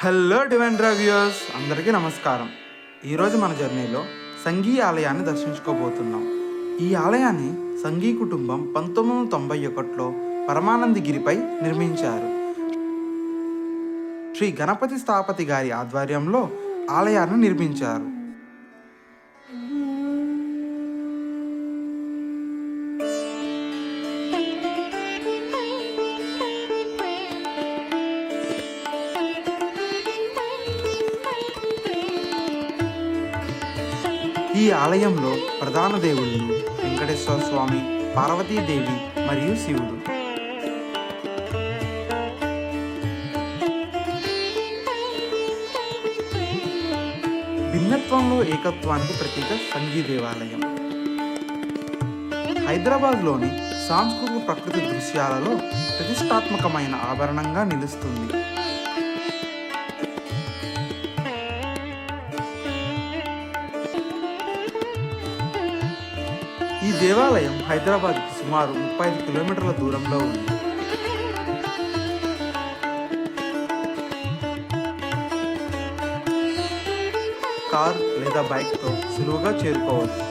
Hello divine viewers, అందరికీ నమస్కారం. ఈరోజు మన జర్నీలో సంఘీ ఆలయాన్ని దర్శించుకోబోతున్నాం. ఈ ఆలయాన్ని సంఘీ కుటుంబం 1991లో పరమానందగిరిపై నిర్మించారు. శ్రీ గణపతి స్థాపతి గారి ఆధ్వర్యంలో ఆలయాన్ని నిర్మించారు. ఈ ఆలయంలో ప్రధాన దేవుళ్ళు వెంకటేశ్వర స్వామి, పార్వతీదేవి మరియు శివుడు. భిన్నత్వంలో ఏకత్వానికి ప్రతీక సంఘీ దేవాలయం. హైదరాబాద్లోని సాంస్కృతిక ప్రకృతి దృశ్యాలలో ప్రతిష్టాత్మకమైన ఆభరణంగా నిలుస్తుంది. ఈ దేవాలయం హైదరాబాద్కి సుమారు 35 కిలోమీటర్ల దూరంలో ఉంది. కార్ లేదా బైక్తో సులువుగా చేరుకోవచ్చు.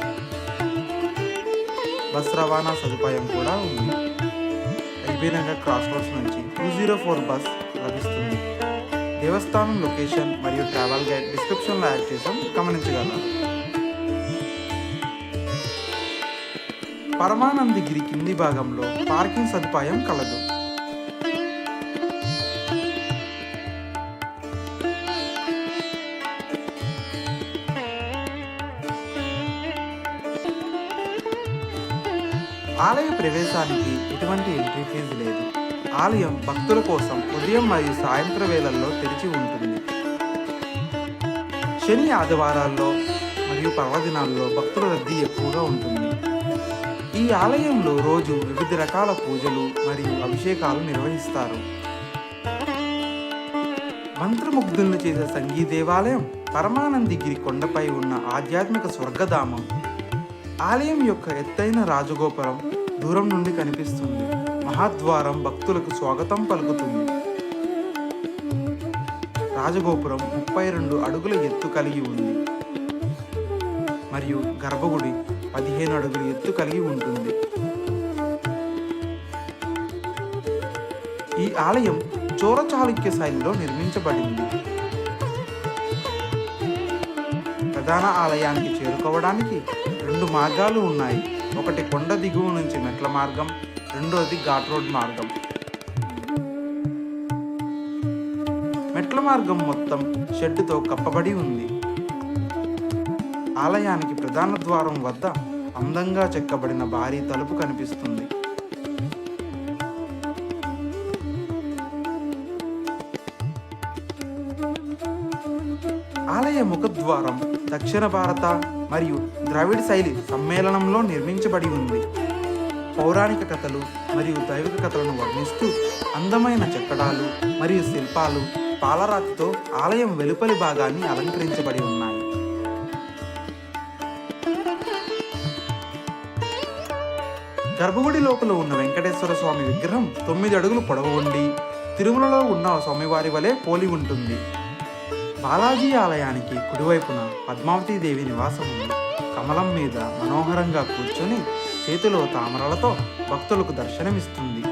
బస్ రవాణా సదుపాయం కూడా ఉంది. ఎల్బీ నగర్ క్రాస్ రోడ్స్ నుంచి 204 బస్ లభిస్తుంది. దేవస్థానం లొకేషన్ మరియు ట్రావెల్ గైడ్ డిస్క్రిప్షన్లో యాడ్ చేసాం, గమనించగలరు. పరమానందగిరి కింది భాగంలో పార్కింగ్ సదుపాయం కలదు. ఆలయ ప్రవేశానికి ఎటువంటి ఎంట్రీ ఫీజు లేదు. ఆలయం భక్తుల కోసం ఉదయం మరియు సాయంత్రం వేళల్లో తెరిచి ఉంటుంది. శని, ఆదివారాల్లో మరియు పర్వదినాల్లో భక్తుల రద్దీ ఎక్కువగా ఉంటుంది. ఈ ఆలయంలో రోజు వివిధ రకాల పూజలు మరియు అభిషేకాలు నిర్వహిస్తారు. మంత్రముగ్ధులను చేసే సంఘీ దేవాలయం పరమానందగిరి కొండపై ఉన్న ఆధ్యాత్మిక స్వర్గధామం. ఆలయం యొక్క ఎత్తైన రాజగోపురం దూరం నుండి కనిపిస్తుంది. మహాద్వారం భక్తులకు స్వాగతం పలుకుతుంది. రాజగోపురం 32 అడుగుల ఎత్తు కలిగి ఉంది మరియు గర్భగుడి 15 అడుగుల ఎత్తు కలిగి ఉంటుంది. ఈ ఆలయం చోళచాళుక్య శైలిలో నిర్మించబడింది. ప్రధాన ఆలయానికి చేరుకోవడానికి 2 మార్గాలు ఉన్నాయి. ఒకటి కొండ దిగువ నుంచి మెట్ల మార్గం, రెండోది ఘాట్ రోడ్ మార్గం. మెట్ల మార్గం మొత్తం షెడ్డుతో కప్పబడి ఉంది. ఆలయానికి ప్రధాన ద్వారం వద్ద అందంగా చెక్కబడిన భారీ తలుపు కనిపిస్తుంది. ఆలయ ముఖద్వారం దక్షిణ భారత మరియు ద్రావిడ శైలి సమ్మేళనంలో నిర్మించబడి ఉంది. పౌరాణిక కథలు మరియు దైవిక కథలను వర్ణిస్తూ అందమైన చెక్కడాలు మరియు శిల్పాలు పాలరాతితో ఆలయం వెలుపలి భాగాన్ని అలంకరించబడి ఉన్నాయి. గర్భగుడి లోపల ఉన్న వెంకటేశ్వర స్వామి విగ్రహం 9 అడుగులు పొడవు ఉండి తిరుమలలో ఉన్న స్వామివారి వలె పోలి ఉంటుంది. బాలాజీ ఆలయానికి కుడివైపున పద్మావతీదేవి నివాసం ఉంది. కమలం మీద మనోహరంగా కూర్చొని చేతిలో తామరలతో భక్తులకు దర్శనమిస్తుంది.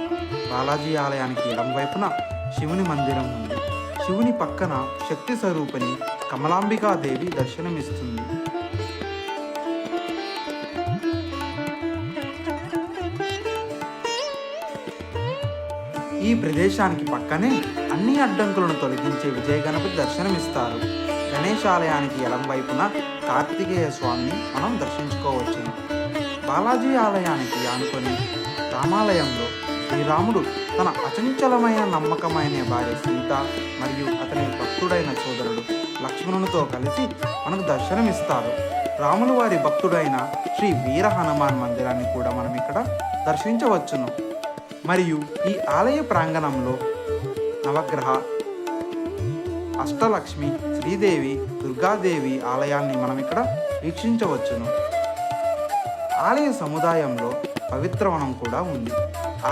బాలాజీ ఆలయానికి ఎడం వైపున శివుని మందిరం ఉంది. శివుని పక్కన శక్తి స్వరూపిణి కమలాంబికాదేవి దర్శనమిస్తుంది. ఈ ప్రదేశానికి పక్కనే అన్ని అడ్డంకులను తొలగించే విజయ గణపతి దర్శనమిస్తారు. గణేష్ ఆలయానికి ఎడం వైపున కార్తికేయ స్వామిని మనం దర్శించుకోవచ్చును. బాలాజీ ఆలయానికి ఆనుకొని రామాలయంలో శ్రీరాముడు తన అచంచలమైన నమ్మకమైన భార్య సీత మరియు అతని భక్తుడైన సోదరుడు లక్ష్మణునితో కలిసి మనకు దర్శనమిస్తారు. రాములు వారి భక్తుడైన శ్రీ వీర హనుమాన్ మందిరాన్ని కూడా మనం ఇక్కడ దర్శించవచ్చును. మరియు ఈ ఆలయ ప్రాంగణంలో నవగ్రహ, అష్టలక్ష్మి, శ్రీదేవి, దుర్గాదేవి ఆలయాన్ని మనం ఇక్కడ వీక్షించవచ్చును. ఆలయ సముదాయంలో పవిత్రవనం కూడా ఉంది.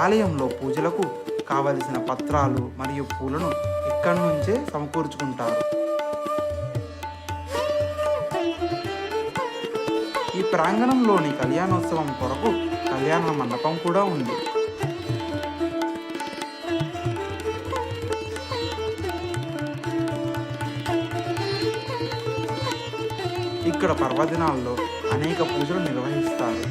ఆలయంలో పూజలకు కావలసిన పత్రాలు మరియు పూలను ఇక్కడి నుంచే సమకూర్చుకుంటారు. ఈ ప్రాంగణంలోని కళ్యాణోత్సవం కొరకు కళ్యాణ మండపం కూడా ఉంది. ఇక్కడ పర్వదినాల్లో అనేక పూజలు నిర్వహిస్తారు.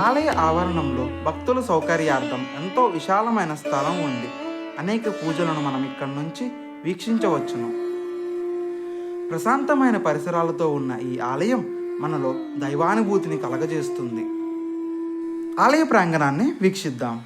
ఆలయ ఆవరణంలో భక్తుల సౌకర్యార్థం ఎంతో విశాలమైన స్థలం ఉంది. అనేక పూజలను మనం ఇక్కడి నుంచి వీక్షించవచ్చును. ప్రశాంతమైన పరిసరాలతో ఉన్న ఈ ఆలయం మనలో దైవానుభూతిని కలగజేస్తుంది. ఆలయ ప్రాంగణాన్ని వీక్షిద్దాం.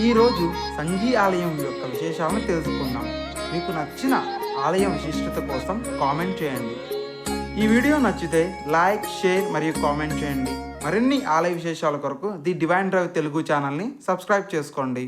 ఈరోజు సంఘీ ఆలయం యొక్క విశేషాలను తెలుసుకుందాం. మీకు నచ్చిన ఆలయం విశిష్టత కోసం కామెంట్ చేయండి. ఈ వీడియో నచ్చితే లైక్, షేర్ మరియు కామెంట్ చేయండి. మరిన్ని ఆలయ విశేషాల కొరకు ది డివైన్ డ్రైవ్ తెలుగు ఛానల్ని సబ్స్క్రైబ్ చేసుకోండి.